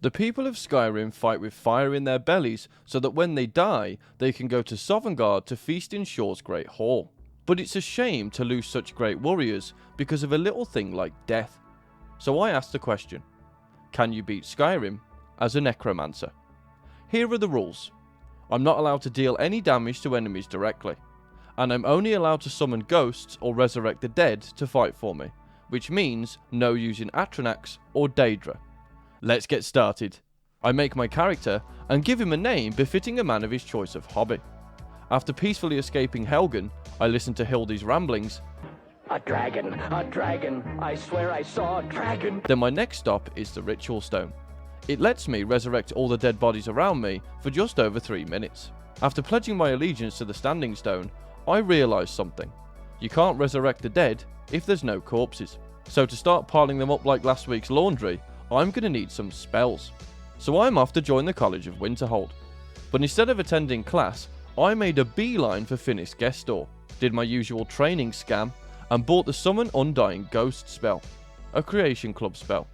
The people of Skyrim fight with fire in their bellies so that when they die, they can go to Sovngarde to feast in Shor's great hall. But it's a shame to lose such great warriors because of a little thing like death. So I asked the question, can you beat Skyrim as a necromancer? Here are the rules. I'm not allowed to deal any damage to enemies directly, and I'm only allowed to summon ghosts or resurrect the dead to fight for me, which means no using Atronax or Daedra. Let's get started. I make my character and give him a name befitting a man of his choice of hobby. After peacefully escaping Helgen, I listen to Hildy's ramblings. A dragon, I swear I saw a dragon. Then my next stop is the Ritual Stone. It lets me resurrect all the dead bodies around me for just over 3 minutes. After pledging my allegiance to the Standing Stone, I realise something. You can't resurrect the dead if there's no corpses. So to start piling them up like last week's laundry, I'm going to need some spells. So I'm off to join the College of Winterhold. But instead of attending class, I made a beeline for Finn's guest store, did my usual training scam, and bought the Summon Undying Ghost spell, a Creation Club spell.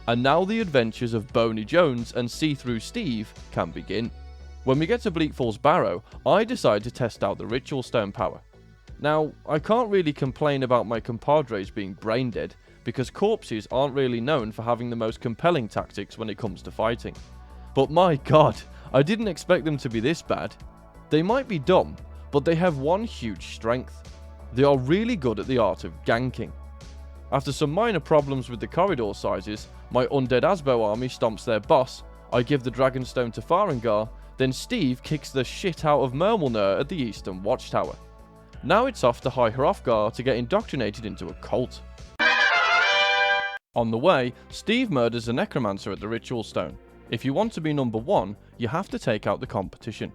And now the adventures of Boney Jones and See-Through Steve can begin. When we get to Bleak Falls Barrow, I decide to test out the Ritual Stone power. Now, I can't really complain about my compadres being brain dead, because corpses aren't really known for having the most compelling tactics when it comes to fighting. But my god, I didn't expect them to be this bad. They might be dumb, but they have one huge strength. They are really good at the art of ganking. After some minor problems with the corridor sizes, my undead Asbo army stomps their boss, I give the Dragonstone to Farengar, then Steve kicks the shit out of Murmulnir at the Eastern Watchtower. Now it's off to High Hrothgar to get indoctrinated into a cult. On the way, Steve murders a necromancer at the Ritual Stone. If you want to be number 1, you have to take out the competition.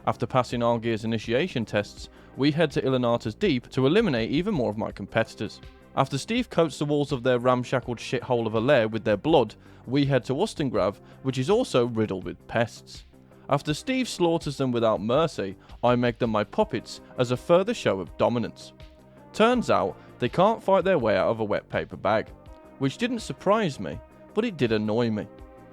After passing Argyr's initiation tests, we head to Ilinata's Deep to eliminate even more of my competitors. After Steve coats the walls of their ramshackled shithole of a lair with their blood, we head to Ustengrav, which is also riddled with pests. After Steve slaughters them without mercy, I make them my puppets as a further show of dominance. Turns out, they can't fight their way out of a wet paper bag, which didn't surprise me, but it did annoy me.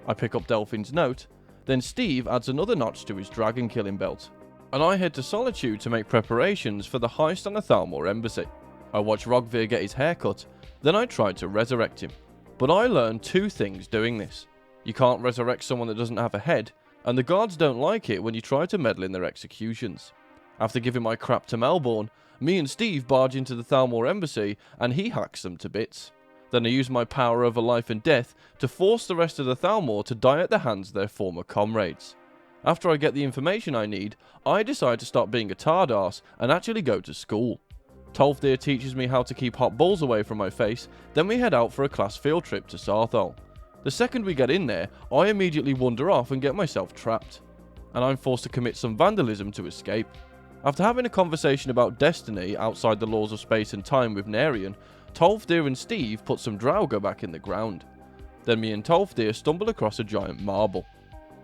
I pick up Delphine's note, then Steve adds another notch to his dragon killing belt, and I head to Solitude to make preparations for the heist on the Thalmor embassy. I watch Rogvir get his hair cut, then I try to resurrect him. But I learned 2 things doing this. You can't resurrect someone that doesn't have a head, and the guards don't like it when you try to meddle in their executions. After giving my crap to Melbourne, me and Steve barge into the Thalmor embassy and he hacks them to bits. Then I use my power over life and death to force the rest of the Thalmor to die at the hands of their former comrades. After I get the information I need, I decide to stop being a tardarse and actually go to school. Tolfdir teaches me how to keep hot balls away from my face, then we head out for a class field trip to Sarthal. The second we get in there, I immediately wander off and get myself trapped, and I'm forced to commit some vandalism to escape. After having a conversation about destiny outside the laws of space and time with Narian, Tolfdir and Steve put some Draugr back in the ground. Then me and Tolfdir stumble across a giant marble.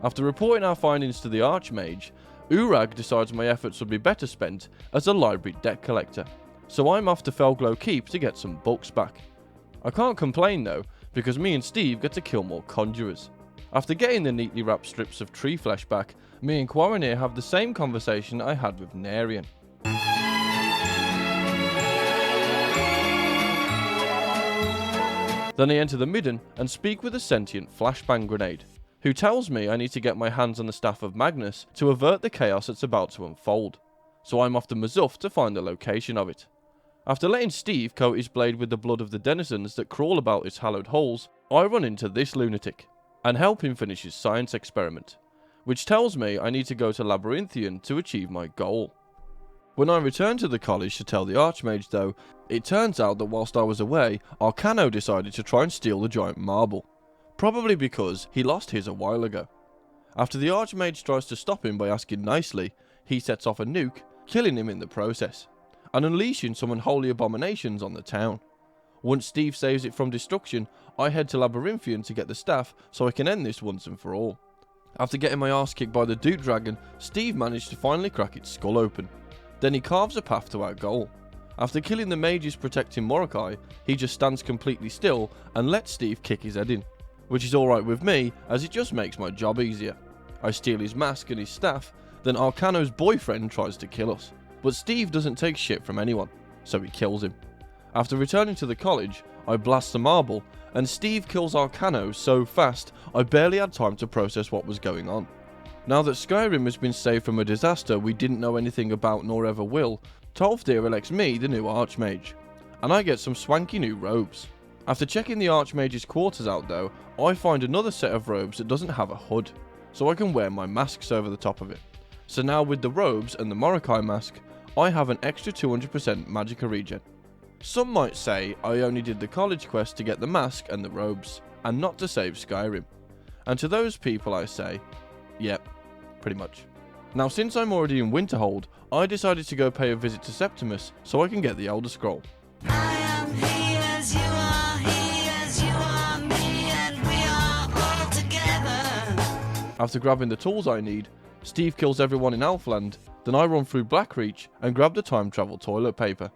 After reporting our findings to the Archmage, Urag decides my efforts would be better spent as a library debt collector, so I'm off to Felglow Keep to get some books back. I can't complain though, because me and Steve get to kill more conjurers. After getting the neatly wrapped strips of tree flesh back, me and Quaranir have the same conversation I had with Narian. Then I enter the Midden and speak with a sentient flashbang grenade, who tells me I need to get my hands on the Staff of Magnus to avert the chaos that's about to unfold. So I'm off to Mazuf to find the location of it. After letting Steve coat his blade with the blood of the denizens that crawl about its hallowed halls, I run into this lunatic and help him finish his science experiment, which tells me I need to go to Labyrinthian to achieve my goal. When I return to the college to tell the Archmage though, it turns out that whilst I was away, Arcano decided to try and steal the giant marble. Probably because he lost his a while ago. After the Archmage tries to stop him by asking nicely, he sets off a nuke, killing him in the process, and unleashing some unholy abominations on the town. Once Steve saves it from destruction, I head to Labyrinthian to get the staff so I can end this once and for all. After getting my ass kicked by the Duke Dragon, Steve managed to finally crack its skull open. Then he carves a path to our goal. After killing the mages protecting Morokai, he just stands completely still and lets Steve kick his head in. which is alright with me as it just makes my job easier. I steal his mask and his staff, then Arcano's boyfriend tries to kill us. But Steve doesn't take shit from anyone, so he kills him. After returning to the college, I blast the marble, and Steve kills Arcano so fast I barely had time to process what was going on. Now that Skyrim has been saved from a disaster we didn't know anything about nor ever will, Tolfdir elects me the new Archmage, and I get some swanky new robes. After checking the Archmage's quarters out though, I find another set of robes that doesn't have a hood, so I can wear my masks over the top of it. So now with the robes and the Morokai mask, I have an extra 200% Magicka regen. Some might say I only did the college quest to get the mask and the robes, and not to save Skyrim. And to those people I say, yep, pretty much. Now since I'm already in Winterhold, I decided to go pay a visit to Septimus so I can get the Elder Scroll. I am he as you are me, and we are all together. After grabbing the tools I need, Steve kills everyone in Elfland, then I run through Blackreach and grab the time travel toilet paper.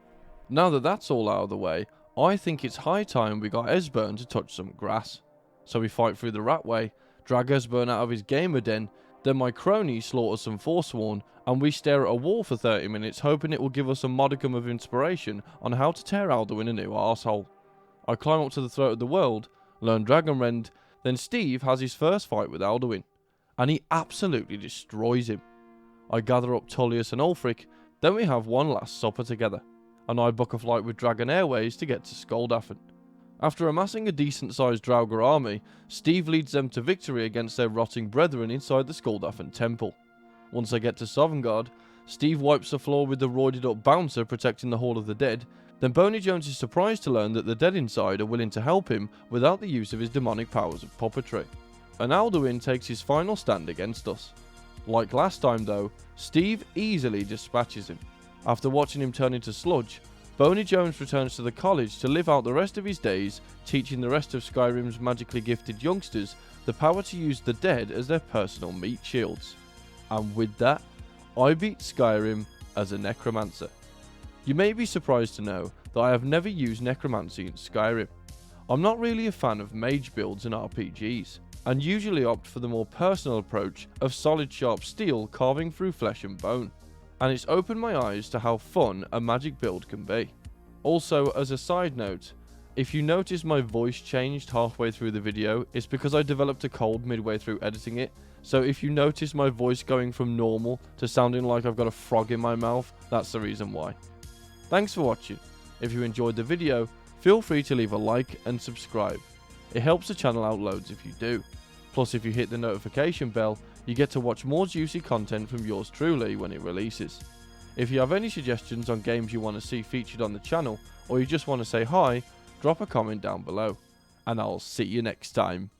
Now that that's all out of the way, I think it's high time we got Esbern to touch some grass. So we fight through the Ratway, drag Esbern out of his gamer den, then my crony slaughters some Forsworn, and we stare at a wall for 30 minutes hoping it will give us a modicum of inspiration on how to tear Alduin a new arsehole. I climb up to the throat of the world, learn Dragonrend, then Steve has his first fight with Alduin, and he absolutely destroys him. I gather up Tullius and Ulfric, then we have one last supper together, and I book a flight with Dragon Airways to get to Skuldafn. After amassing a decent sized Draugr army, Steve leads them to victory against their rotting brethren inside the Skuldafn temple. Once I get to Sovngarde, Steve wipes the floor with the roided up bouncer protecting the Hall of the Dead, then Boney Jones is surprised to learn that the dead inside are willing to help him without the use of his demonic powers of puppetry. And Alduin takes his final stand against us. Like last time though, Steve easily dispatches him. After watching him turn into sludge, Boney Jones returns to the college to live out the rest of his days teaching the rest of Skyrim's magically gifted youngsters the power to use the dead as their personal meat shields. And with that, I beat Skyrim as a necromancer. You may be surprised to know that I have never used necromancy in Skyrim. I'm not really a fan of mage builds in RPGs, and usually opt for the more personal approach of solid sharp steel carving through flesh and bone. And it's opened my eyes to how fun a magic build can be. Also, as a side note, if you notice my voice changed halfway through the video, it's because I developed a cold midway through editing it, so if you notice my voice going from normal to sounding like I've got a frog in my mouth, that's the reason why. Thanks for watching. If you enjoyed the video, feel free to leave a like and subscribe. It helps the channel out loads if you do. Plus if you hit the notification bell, you get to watch more juicy content from yours truly when it releases. If you have any suggestions on games you want to see featured on the channel, or you just want to say hi, drop a comment down below. And I'll see you next time.